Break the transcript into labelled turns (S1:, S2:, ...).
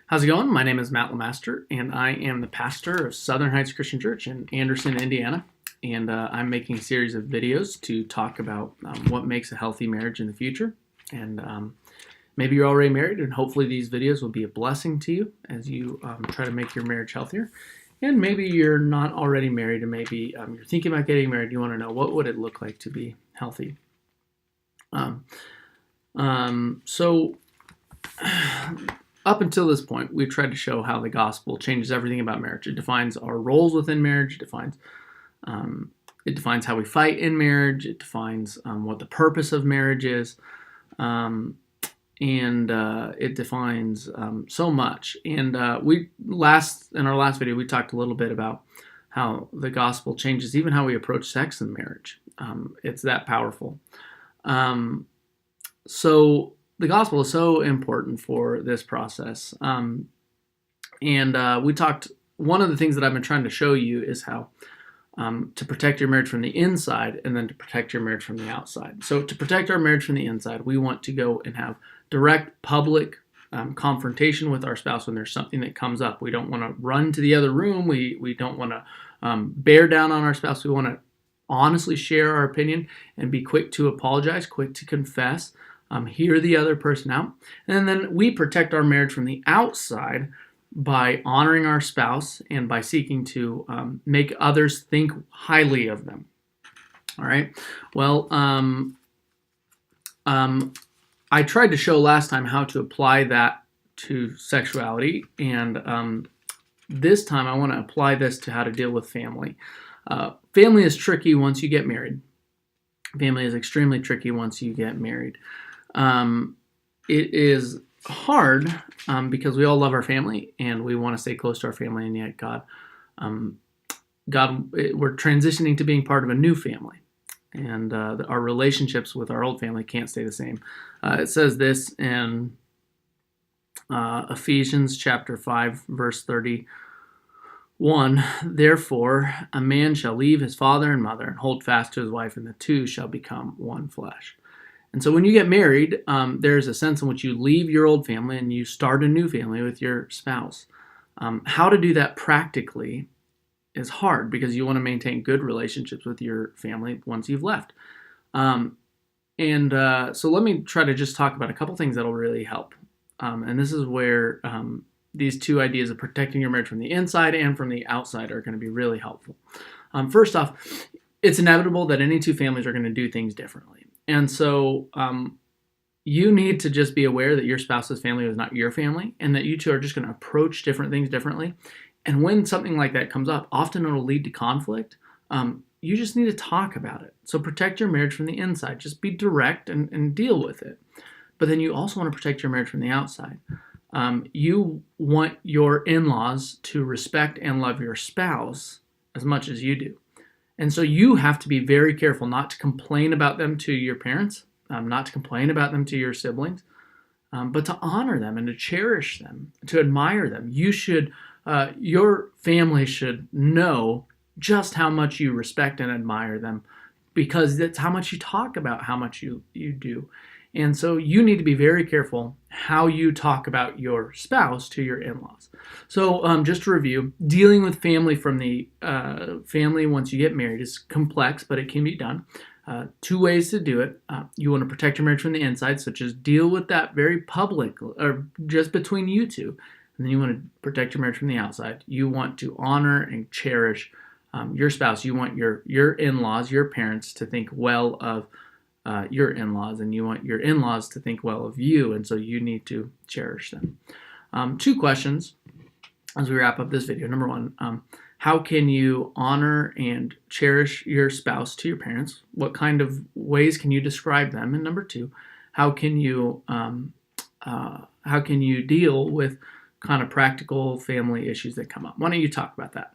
S1: How's it going? My name is Matt Lemaster, and I am the pastor of Southern Heights Christian Church in Anderson, Indiana. And I'm making a series of videos to talk about what makes a healthy marriage in the future. And maybe you're already married, and hopefully these videos will be a blessing to you as you try to make your marriage healthier. And maybe you're not already married, and maybe you're thinking about getting married. You want to know what would it look like to be healthy. So up until this point, we've tried to show how the gospel changes everything about marriage. It defines our roles within marriage. It defines how we fight in marriage. It defines what the purpose of marriage is, and it defines so much. And in our last video, we talked a little bit about how the gospel changes even how we approach sex in marriage. It's that powerful. So the gospel is so important for this process. We talked, one of the things that I've been trying to show you is how to protect your marriage from the inside and then to protect your marriage from the outside. So to protect our marriage from the inside, we want to go and have direct public confrontation with our spouse when there's something that comes up. We don't want to run to the other room. We don't want to bear down on our spouse. We want to honestly share our opinion and be quick to apologize, quick to confess. Hear the other person out. And then we protect our marriage from the outside by honoring our spouse and by seeking to make others think highly of them. All right. Well, I tried to show last time how to apply that to sexuality. And this time I want to apply this to how to deal with family. Family is tricky once you get married. Family is extremely tricky once you get married. It is hard because we all love our family and we want to stay close to our family, and yet we're transitioning to being part of a new family, and our relationships with our old family can't stay the same. It says this in Ephesians chapter 5, verse 31. Therefore, a man shall leave his father and mother and hold fast to his wife, and the two shall become one flesh. And so when you get married, there's a sense in which you leave your old family and you start a new family with your spouse. How to do that practically is hard because you want to maintain good relationships with your family once you've left. So let me try to just talk about a couple things that'll really help. And this is where these two ideas of protecting your marriage from the inside and from the outside are going to be really helpful. First off, it's inevitable that any two families are going to do things differently. And so you need to just be aware that your spouse's family is not your family and that you two are just going to approach different things differently. And when something like that comes up, often it'll lead to conflict. You just need to talk about it. So protect your marriage from the inside. Just be direct and deal with it. But then you also want to protect your marriage from the outside. You want your in-laws to respect and love your spouse as much as you do. And so you have to be very careful not to complain about them to your parents, not to complain about them to your siblings, but to honor them and to cherish them, to admire them. Your family should know just how much you respect and admire them, because that's how much you talk about how much you do. And so you need to be very careful how you talk about your spouse to your in-laws. So just to review, dealing with family from the family once you get married is complex, but it can be done. Two ways to do it. You want to protect your marriage from the inside, such as deal with that very public or just between you two. And then you want to protect your marriage from the outside. You want to honor and cherish your spouse. You want your in-laws, your parents, to think well of your in-laws, and you want your in-laws to think well of you, and so you need to cherish them. Two questions as we wrap up this video. Number one, how can you honor and cherish your spouse to your parents? What kind of ways can you describe them? And number two, how can you deal with kind of practical family issues that come up? Why don't you talk about that?